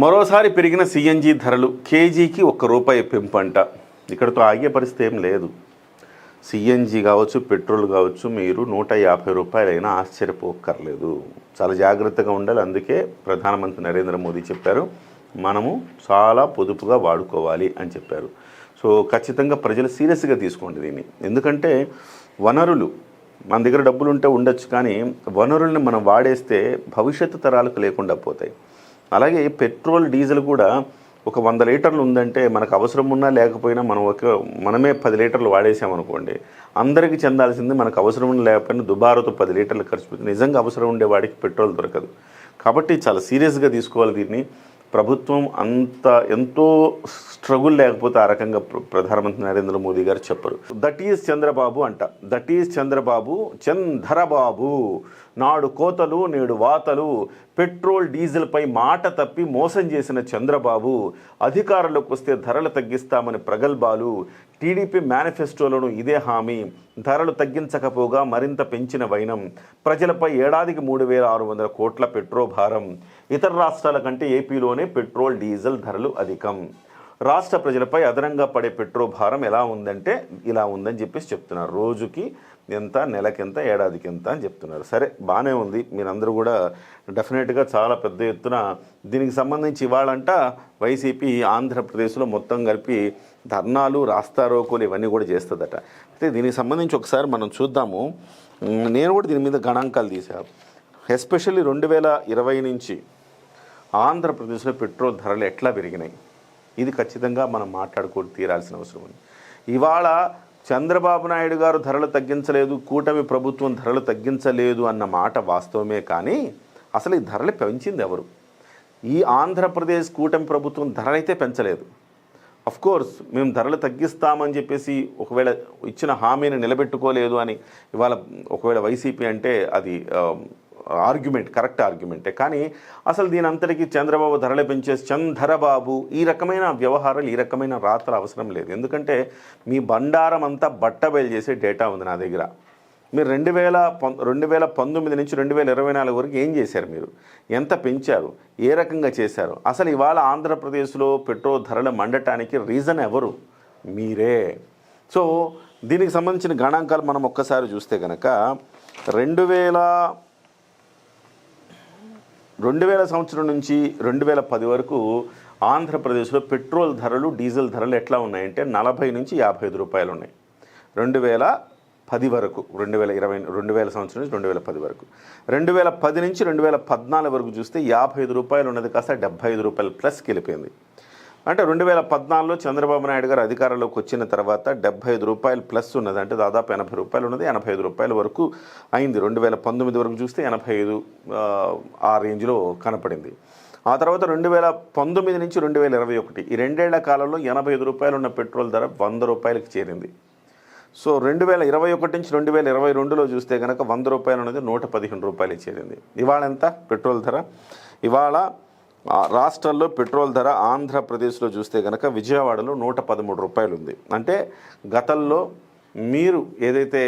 మరోసారి పెరిగిన సిఎన్జి ధరలు కేజీకి ₹1 పెంపంట. ఇక్కడతో ఆగే పరిస్థితి ఏం లేదు. సిఎన్జి కావచ్చు, పెట్రోల్ కావచ్చు, మీరు ₹150 అయినా ఆశ్చర్యపోక్కర్లేదు. చాలా జాగ్రత్తగా ఉండాలి. అందుకే ప్రధానమంత్రి నరేంద్ర మోదీ చెప్పారు, మనము చాలా పొదుపుగా వాడుకోవాలి అని చెప్పారు. సో ఖచ్చితంగా ప్రజలు సీరియస్గా తీసుకోండి దీన్ని. ఎందుకంటే వనరులు మన దగ్గర డబ్బులు ఉంటే ఉండొచ్చు, కానీ వనరుల్ని మనం వాడేస్తే భవిష్యత్తు తరాలకు లేకుండా పోతాయి. అలాగే పెట్రోల్, డీజిల్ కూడా ఒక 100 లీటర్లు ఉందంటే మనకు అవసరం ఉన్నా లేకపోయినా మనమే 10 లీటర్లు వాడేసామనుకోండి, అందరికీ చెందాల్సింది మనకు అవసరం ఉన్న లేకపోయినా దుబారాతో 10 లీటర్లు ఖర్చు పెట్టి నిజంగా అవసరం ఉండే వాడికి పెట్రోల్ దొరకదు. కాబట్టి చాలా సీరియస్గా తీసుకోవాలి దీన్ని. ప్రభుత్వం ఎంతో స్ట్రగుల్ లేకపోతే ఆ రకంగా ప్రధానమంత్రి నరేంద్ర మోదీ గారు చెప్పరు. దట్ ఈజ్ చంద్రబాబు అంట. That is Chandrababu, Chandrababu. నాడు కోతలు నేడు వాతలు, పెట్రోల్ డీజిల్పై మాట తప్పి మోసం చేసిన చంద్రబాబు, అధికారంలోకి వస్తే ధరలు తగ్గిస్తామని ప్రగల్భాలు, టీడీపీ మేనిఫెస్టోలోనూ ఇదే హామీ, ధరలు తగ్గించకపోగా మరింత పెంచిన వైనం, ప్రజలపై ఏడాదికి 3,600 కోట్ల పెట్రోల్ భారం, ఇతర రాష్ట్రాల కంటే ఏపీలోనే పెట్రోల్ డీజిల్ ధరలు అధికం, రాష్ట్ర ప్రజలపై అదనంగా పడే పెట్రోల్ భారం ఎలా ఉందంటే ఇలా ఉందని చెప్పేసి చెప్తున్నారు. రోజుకి ఎంత, నెలకెంత, ఏడాదికి ఎంత అని చెప్తున్నారు. సరే, బాగానే ఉంది. మీరందరూ కూడా డెఫినెట్గా చాలా పెద్ద ఎత్తున దీనికి సంబంధించి ఇవాళంట వైసీపీ ఆంధ్రప్రదేశ్లో మొత్తం కలిపి ధర్నాలు, రాస్తారోకోలు ఇవన్నీ కూడా చేస్తుందట. అయితే దీనికి సంబంధించి ఒకసారి మనం చూద్దాము. నేను కూడా దీని మీద గణాంకాలు తీశాను. ఎస్పెషల్లీ 2020 నుంచి ఆంధ్రప్రదేశ్లో పెట్రోల్ ధరలు ఎట్లా పెరిగినాయి, ఇది ఖచ్చితంగా మనం మాట్లాడుకోవడం తీరాల్సిన అవసరం ఉంది. ఇవాళ చంద్రబాబు నాయుడు గారు ధరలు తగ్గించలేదు, కూటమి ప్రభుత్వం ధరలు తగ్గించలేదు అన్న మాట వాస్తవమే, కానీ అసలు ఈ ధరలు పెంచింది ఎవరు? ఈ ఆంధ్రప్రదేశ్ కూటమి ప్రభుత్వం ధరలైతే పెంచలేదు. కోర్స్ మేము ధరలు తగ్గిస్తామని చెప్పేసి ఒకవేళ ఇచ్చిన హామీని నిలబెట్టుకోలేదు అని ఇవాళ ఒకవేళ వైసీపీ అంటే అది ఆర్గ్యుమెంట్, కరెక్ట్ ఆర్గ్యుమెంటే. కానీ అసలు దీని అంతటికీ చంద్రబాబు ధరలు పెంచేసి చంద్రబాబు ఈ రకమైన వ్యవహారాలు, ఈ రకమైన రాతలు అవసరం లేదు. ఎందుకంటే మీ బండారం అంతా బట్టబయలు చేసే డేటా ఉంది నా దగ్గర. మీరు 2019 నుంచి 2024 వరకు ఏం చేశారు, మీరు ఎంత పెంచారు, ఏ రకంగా చేశారు, అసలు ఇవాళ ఆంధ్రప్రదేశ్లో పెట్రోల్ ధరలు మండటానికి రీజన్ ఎవరు? మీరే. సో దీనికి సంబంధించిన గణాంకాలు మనం ఒక్కసారి చూస్తే కనుక 2000 సంవత్సరం నుంచి 2010 వరకు ఆంధ్రప్రదేశ్లో పెట్రోల్ ధరలు, డీజిల్ ధరలు ఎట్లా ఉన్నాయంటే 40 నుంచి 55 రూపాయలు ఉన్నాయి. 2010 వరకు, 2020 సంవత్సరం నుంచి 2010 వరకు. 2010 నుంచి 2014 వరకు చూస్తే 55 రూపాయలు ఉన్నది కాస్త 75 రూపాయలు ప్లస్కి వెళ్ళిపోయింది. అంటే 2014లో చంద్రబాబు నాయుడు గారు అధికారంలోకి వచ్చిన తర్వాత 75 రూపాయలు ప్లస్ ఉన్నది. అంటే దాదాపు 80 రూపాయలు ఉన్నది, 85 రూపాయల వరకు అయింది. 2019 వరకు చూస్తే 85 ఆ రేంజ్లో కనపడింది. ఆ తర్వాత 2019 నుంచి 2021 ఈ 2 ఏళ్ల కాలంలో 85 రూపాయలు ఉన్న పెట్రోల్ ధర 100 రూపాయలకి చేరింది. సో 2021 నుంచి 2022లో చూస్తే కనుక 100 రూపాయలు ఉన్నది 115 రూపాయలకి చేరింది. ఇవాళ ఎంత పెట్రోల్ ధర? ఇవాళ రాష్ట్రాల్లో పెట్రోల్ ధర ఆంధ్రప్రదేశ్లో చూస్తే కనుక విజయవాడలో 113 రూపాయలు ఉంది. అంటే గతంలో మీరు ఏదైతే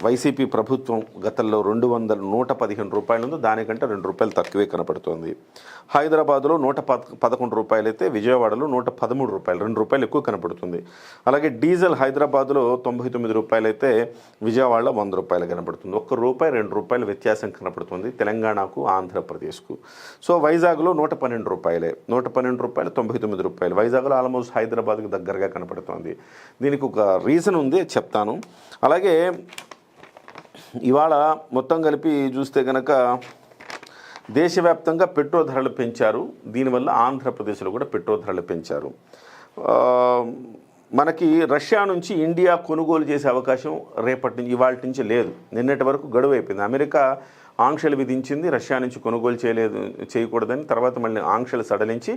వైసీపీ ప్రభుత్వం గతంలో 115 రూపాయలు ఉందో దానికంటే 2 రూపాయలు తక్కువే కనపడుతోంది. హైదరాబాద్లో 111 రూపాయలు అయితే విజయవాడలో 113 రూపాయలు, 2 రూపాయలు ఎక్కువ కనపడుతుంది. అలాగే డీజిల్ హైదరాబాద్లో 99 రూపాయలు అయితే విజయవాడలో 100 రూపాయలు కనపడుతుంది. ₹1, ₹2 వ్యత్యాసం కనపడుతుంది తెలంగాణకు, ఆంధ్రప్రదేశ్కు. సో వైజాగ్లో 112 రూపాయలే, 112 రూపాయలు, 99 రూపాయలు. వైజాగ్లో ఆల్మోస్ట్ హైదరాబాద్కి దగ్గరగా కనపడుతుంది. దీనికి ఒక రీజన్ ఉంది, చెప్తాను. అలాగే ఇవాళ మొత్తం కలిపి చూస్తే కనుక దేశవ్యాప్తంగా పెట్రోల్ ధరలు పెంచారు. దీనివల్ల ఆంధ్రప్రదేశ్లో కూడా పెట్రోల్ ధరలు పెంచారు. మనకి రష్యా నుంచి ఇండియా కొనుగోలు చేసే అవకాశం రేపటి నుంచి, ఇవాళ నుంచి లేదు. నిన్నటి వరకు గడువు అయిపోయింది. అమెరికా ఆంక్షలు విధించింది, రష్యా నుంచి కొనుగోలు చేయకూడదని. తర్వాత మళ్ళీ ఆంక్షలు సడలించి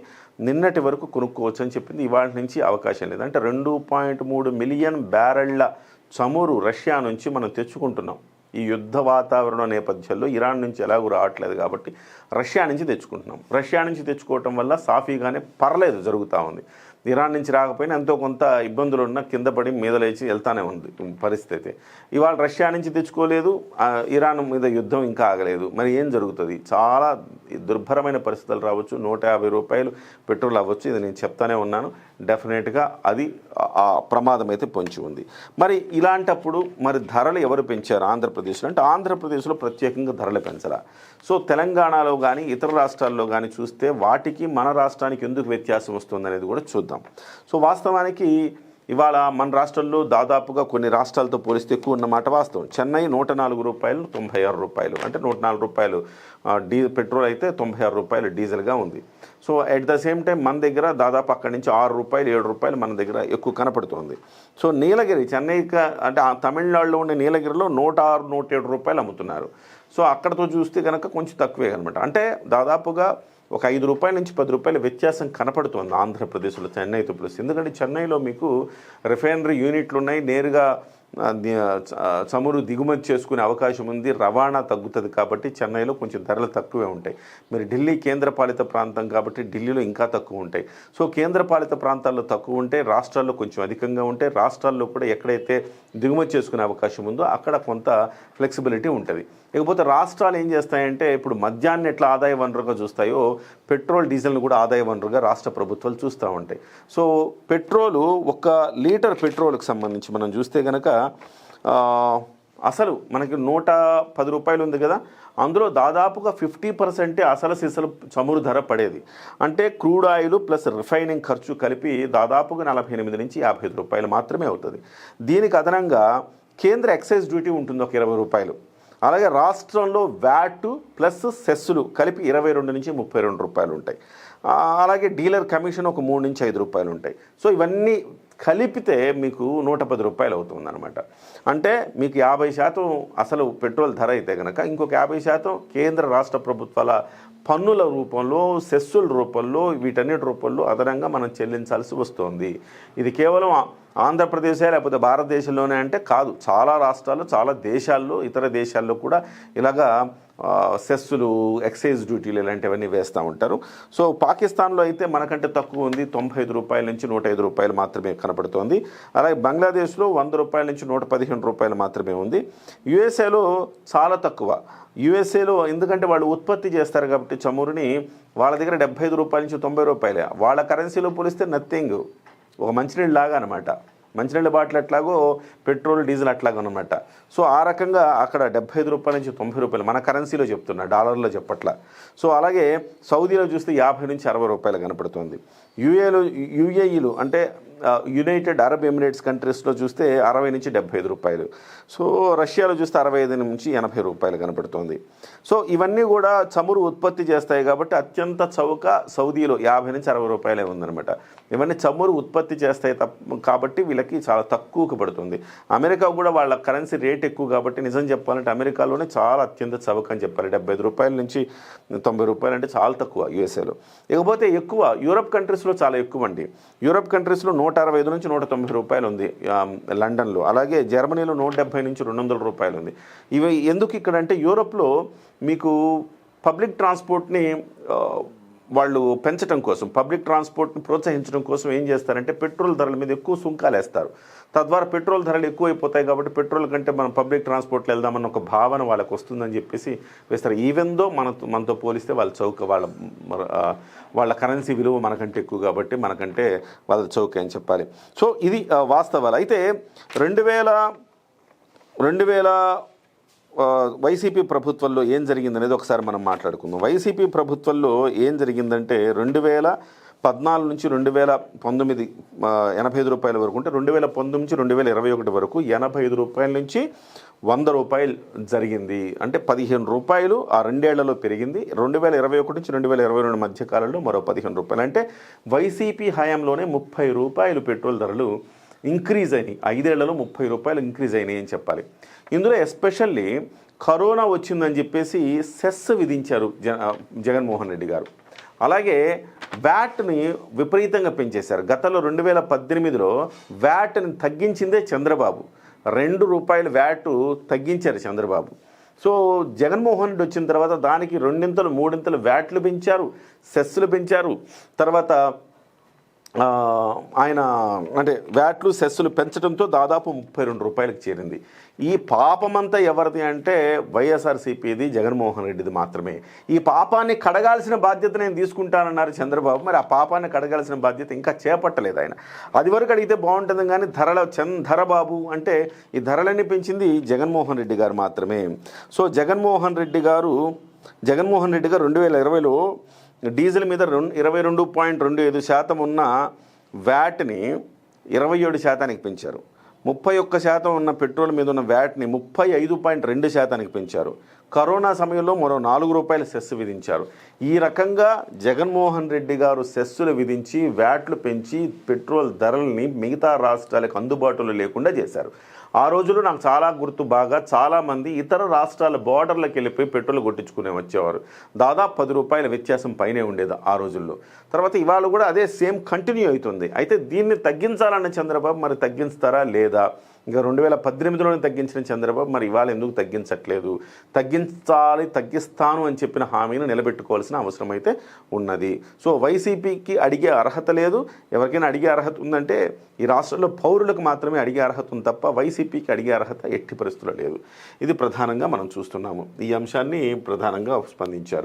నిన్నటి వరకు కొనుక్కోవచ్చు అని చెప్పింది. ఇవాళ నుంచి అవకాశం లేదు. అంటే 2.3 మిలియన్ బ్యారెళ్ల చమురు రష్యా నుంచి మనం తెచ్చుకుంటున్నాం. ఈ యుద్ధ వాతావరణం నేపథ్యంలో ఇరాన్ నుంచి ఎలాగూ రావట్లేదు కాబట్టి రష్యా నుంచి తెచ్చుకుంటున్నాం. రష్యా నుంచి తెచ్చుకోవటం వల్ల సాఫీగానే పర్లేదు జరుగుతూ ఉంది. ఇరాన్ నుంచి రాకపోయినా ఎంతో కొంత ఇబ్బందులు ఉన్న కింద పడి మీద లేచి వెళ్తానే ఉంది పరిస్థితి. ఇవాళ రష్యా నుంచి తెచ్చుకోలేదు, ఇరాన్ మీద యుద్ధం ఇంకా ఆగలేదు. మరి ఏం జరుగుతుంది? చాలా దుర్భరమైన పరిస్థితులు రావచ్చు. 150 రూపాయలు పెట్రోల్ అవ్వచ్చు. ఇది నేను చెప్తానే ఉన్నాను. డెఫినెట్గా అది ఆ ప్రమాదం అయితే పొంచి ఉంది. మరి ఇలాంటప్పుడు మరి ధరలు ఎవరు పెంచారు ఆంధ్రప్రదేశ్లో అంటే, ఆంధ్రప్రదేశ్లో ప్రత్యేకంగా ధరలు పెంచరా. సో తెలంగాణలో కానీ ఇతర రాష్ట్రాల్లో కానీ చూస్తే వాటికి మన రాష్ట్రానికి ఎందుకు వ్యత్యాసం వస్తుంది అనేది కూడా చూద్దాం. సో వాస్తవానికి ఇవాళ మన రాష్ట్రంలో దాదాపుగా కొన్ని రాష్ట్రాలతో పోలిస్తే ఎక్కువ ఉన్నమాట వాస్తవం. చెన్నై 104 రూపాయలు 96 రూపాయలు, అంటే 104 రూపాయలు పెట్రోల్ అయితే 96 రూపాయలు డీజిల్గా ఉంది. So at the same time మన దగ్గర దాదాపు అక్కడి నుంచి 6 రూపాయలు 7 రూపాయలు మన దగ్గర ఎక్కువ కనపడుతుంది. సో నీలగిరి చెన్నై అంటే తమిళనాడులో ఉండే నీలగిరిలో 106 107 రూపాయలు అమ్ముతున్నారు. సో అక్కడతో చూస్తే కనుక కొంచెం తక్కువే అనమాట. అంటే దాదాపుగా ఒక 5 రూపాయల నుంచి 10 రూపాయల వ్యత్యాసం కనపడుతుంది ఆంధ్రప్రదేశ్లో చెన్నైతో ప్లస్. ఎందుకంటే చెన్నైలో మీకు రిఫైనరీ యూనిట్లు ఉన్నాయి, నేరుగా చమురు దిగుమతి చేసుకునే అవకాశం ఉంది, రవాణా తగ్గుతుంది. కాబట్టి చెన్నైలో కొంచెం ధరలు తక్కువే ఉంటాయి. మీరు ఢిల్లీ కేంద్రపాలిత ప్రాంతం కాబట్టి ఢిల్లీలో ఇంకా తక్కువ ఉంటాయి. సో కేంద్రపాలిత ప్రాంతాల్లో తక్కువ ఉంటాయి, రాష్ట్రాల్లో కొంచెం అధికంగా ఉంటాయి. రాష్ట్రాల్లో కూడా ఎక్కడైతే దిగుమతి చేసుకునే అవకాశం ఉందో అక్కడ కొంత ఫ్లెక్సిబిలిటీ ఉంటుంది. ఇకపోతే రాష్ట్రాలు ఏం చేస్తాయంటే, ఇప్పుడు మద్యాన్ని ఎట్లా ఆదాయ వనరుగా చూస్తాయో పెట్రోల్ డీజిల్ని కూడా ఆదాయ వనరుగా రాష్ట్ర ప్రభుత్వాలు చూస్తూ ఉంటాయి. సో పెట్రోలు 1 లీటర్ పెట్రోల్కి సంబంధించి మనం చూస్తే కనుక అసలు మనకి 110 రూపాయలు ఉంది కదా, అందులో దాదాపుగా 50% అసలు సిసలు చమురు ధర పడేది. అంటే క్రూడ్ ఆయిల్ ప్లస్ రిఫైనింగ్ ఖర్చు కలిపి దాదాపుగా 48 నుంచి 55 రూపాయలు మాత్రమే అవుతుంది. దీనికి అదనంగా కేంద్ర ఎక్సైజ్ డ్యూటీ ఉంటుంది ఒక 20 రూపాయలు. అలాగే రాష్ట్రంలో వ్యాట్ ప్లస్ సెస్సులు కలిపి 22 నుంచి 32 రూపాయలు ఉంటాయి. అలాగే డీలర్ కమిషన్ ఒక 3 నుంచి 5 రూపాయలు ఉంటాయి. సో ఇవన్నీ కలిపితే మీకు 110 రూపాయలు అవుతుందన్నమాట. అంటే మీకు 50% అసలు పెట్రోల్ ధర అయితే కనుక ఇంకొక 50% కేంద్ర రాష్ట్ర ప్రభుత్వాల పన్నుల రూపంలో, సెస్సుల రూపంలో, వీటన్నిటి రూపంలో అదనంగా మనం చెల్లించాల్సి వస్తుంది. ఇది కేవలం ఆంధ్రప్రదేశే లేకపోతే భారతదేశంలోనే అంటే కాదు, చాలా రాష్ట్రాలు, చాలా దేశాల్లో, ఇతర దేశాల్లో కూడా ఇలాగా సెస్సులు, ఎక్సైజ్ డ్యూటీలు ఇలాంటివన్నీ వేస్తూ ఉంటారు. సో పాకిస్తాన్లో అయితే మనకంటే తక్కువ ఉంది, 95 రూపాయల నుంచి 105 రూపాయలు మాత్రమే కనపడుతోంది. అలాగే బంగ్లాదేశ్లో 100 రూపాయల నుంచి 115 రూపాయలు మాత్రమే ఉంది. యుఎస్ఏలో చాలా తక్కువ. యుఎస్ఏలో ఎందుకంటే వాళ్ళు ఉత్పత్తి చేస్తారు కాబట్టి చమురుని, వాళ్ళ దగ్గర 75 రూపాయల నుంచి 90 రూపాయలే. వాళ్ళ కరెన్సీలో పోలిస్తే నథింగ్, ఒక మంచినీళ్ళు లాగా అనమాట. మంచినీళ్ళ బాటిల్ ఎట్లాగో పెట్రోల్ డీజిల్ అట్లాగో అనమాట. సో ఆ రకంగా అక్కడ 75 రూపాయల నుంచి 90 రూపాయలు, మన కరెన్సీలో చెప్తున్నా, డాలర్లో చెప్పట్లా. సో అలాగే సౌదీలో చూస్తే 50 నుంచి 60 రూపాయలు కనపడుతుంది. యుఏఈలు అంటే యునైటెడ్ అరబ్ ఎమిరేట్స్ కంట్రీస్లో చూస్తే 60 నుంచి 75 రూపాయలు. సో రష్యాలో చూస్తే 65 నుంచి 80 రూపాయలు కనపడుతుంది. సో ఇవన్నీ కూడా చమురు ఉత్పత్తి చేస్తాయి కాబట్టి అత్యంత చౌక సౌదీలో 50 నుంచి 60 రూపాయలే ఉందన్నమాట. ఇవన్నీ చమురు ఉత్పత్తి చేస్తాయి కాబట్టి వీళ్ళకి చాలా తక్కువకు పడుతుంది. అమెరికా కూడా వాళ్ళ కరెన్సీ రేట్ ఎక్కువ కాబట్టి నిజం చెప్పాలంటే అమెరికాలోనే చాలా అత్యంత చౌక అని చెప్పాలి. 75 రూపాయల నుంచి 90 రూపాయలు అంటే చాలా తక్కువ యుఎస్ఏలో. ఇకపోతే ఎక్కువ యూరప్ కంట్రీస్లో చాలా ఎక్కువ అండి. యూరప్ కంట్రీస్లో 165 నుంచి 190 రూపాయలు ఉంది లండన్లో. అలాగే జర్మనీలో 170 నుంచి 200 రూపాయలు ఉంది. ఇవి ఎందుకు ఇక్కడ అంటే, యూరోప్లో మీకు పబ్లిక్ ట్రాన్స్పోర్ట్ని వాళ్ళు పెంచడం కోసం, పబ్లిక్ ట్రాన్స్పోర్ట్ని ప్రోత్సహించడం కోసం ఏం చేస్తారంటే పెట్రోల్ ధరల మీద ఎక్కువ సుంకాలు వేస్తారు. తద్వారా పెట్రోల్ ధరలు ఎక్కువైపోతాయి కాబట్టి పెట్రోల్ కంటే మనం పబ్లిక్ ట్రాన్స్పోర్ట్లో వెళ్దామన్న ఒక భావన వాళ్ళకి వస్తుందని చెప్పేసి వేస్తారు. ఈవెందో మనతో పోలిస్తే వాళ్ళ చౌక, వాళ్ళ కరెన్సీ విలువ మనకంటే ఎక్కువ కాబట్టి మనకంటే వాళ్ళ చౌక అని చెప్పాలి. సో ఇది వాస్తవాలు. అయితే 2000 వైసీపీ ప్రభుత్వంలో ఏం జరిగిందనేది ఒకసారి మనం మాట్లాడుకుందాం. వైసీపీ ప్రభుత్వంలో ఏం జరిగిందంటే 2014 నుంచి 2019 85 రూపాయల వరకు ఉంటే 2019 నుంచి 2021 వరకు 85 రూపాయల నుంచి 100 రూపాయలు జరిగింది. అంటే 15 రూపాయలు ఆ 2 ఏళ్లలో పెరిగింది. 2021 నుంచి 2022 మధ్య కాలంలో మరో 15 రూపాయలు. అంటే వైసీపీ హయాంలోనే 30 రూపాయలు పెట్రోల్ ధరలు ఇంక్రీజ్ అయినాయి. 5 ఏళ్లలో 30 రూపాయలు ఇంక్రీజ్ అయినాయి అని చెప్పాలి. ఇందులో ఎస్పెషల్లీ కరోనా వచ్చిందని చెప్పేసి సెస్ విధించారు జగన్మోహన్ రెడ్డి గారు. అలాగే వ్యాట్ని విపరీతంగా పెంచేశారు. గతంలో 2018లో వ్యాట్ని తగ్గించిందే చంద్రబాబు. 2 రూపాయలు వ్యాట్ తగ్గించారు చంద్రబాబు. సో జగన్మోహన్ రెడ్డి వచ్చిన తర్వాత దానికి 2 3 వ్యాట్లు పెంచారు, సెస్సులు పెంచారు. తర్వాత ఆయన అంటే వ్యాట్లు సెస్సులు పెంచడంతో దాదాపు 32 రూపాయలకు చేరింది. ఈ పాపమంతా ఎవరిది అంటే వైఎస్ఆర్సీపీది, జగన్మోహన్ రెడ్డిది మాత్రమే. ఈ పాపాన్ని కడగాల్సిన బాధ్యత నేను తీసుకుంటానన్నారు చంద్రబాబు. మరి ఆ పాపాన్ని కడగాల్సిన బాధ్యత ఇంకా చేపట్టలేదు ఆయన. అది వరకు అడిగితే బాగుంటుంది కానీ ధరబాబు అంటే ఈ ధరలన్నీ పెంచింది జగన్మోహన్ రెడ్డి గారు మాత్రమే. సో జగన్మోహన్ రెడ్డి గారు 2020లో డీజిల్ మీద 22.25% ఉన్న వ్యాట్ని 27% పెంచారు. 31% ఉన్న పెట్రోల్ మీద ఉన్న వ్యాట్ని 35.2% పెంచారు. కరోనా సమయంలో మరో 4 రూపాయల సెస్ విధించారు. ఈ రకంగా జగన్మోహన్ రెడ్డి గారు సెస్సులు విధించి వ్యాట్లు పెంచి పెట్రోల్ ధరల్ని మిగతా రాష్ట్రాలకు అందుబాటులో లేకుండా చేశారు. ఆ రోజుల్లో నాకు చాలా గుర్తు బాగా చాలామంది ఇతర రాష్ట్రాల బోర్డర్లకు వెళ్ళిపోయి పెట్రోల్ కొట్టించుకునే వచ్చేవారు. దాదాపు 10 రూపాయల వ్యత్యాసం పైనే ఉండేది ఆ రోజుల్లో. తర్వాత ఇవాళ కూడా అదే సేమ్ కంటిన్యూ అవుతుంది. అయితే దీన్ని తగ్గించాలన్న చంద్రబాబు మరి తగ్గిస్తారా లేదా? ఇంకా 2018లోనే తగ్గించిన చంద్రబాబు మరి ఇవాళ ఎందుకు తగ్గించట్లేదు? తగ్గిస్తాను అని చెప్పిన హామీని నిలబెట్టుకోవాల్సిన అవసరం అయితే ఉన్నది. సో వైసీపీకి అడిగే అర్హత లేదు. ఎవరికైనా అడిగే అర్హత ఉందంటే ఈ రాష్ట్రంలో పౌరులకు మాత్రమే అడిగే అర్హత ఉంది తప్ప వైసీపీకి అడిగే అర్హత ఎట్టి పరిస్థితుల్లో లేదు. ఇది ప్రధానంగా మనం చూస్తున్నాము. ఈ అంశాన్ని ప్రధానంగా స్పందించారు.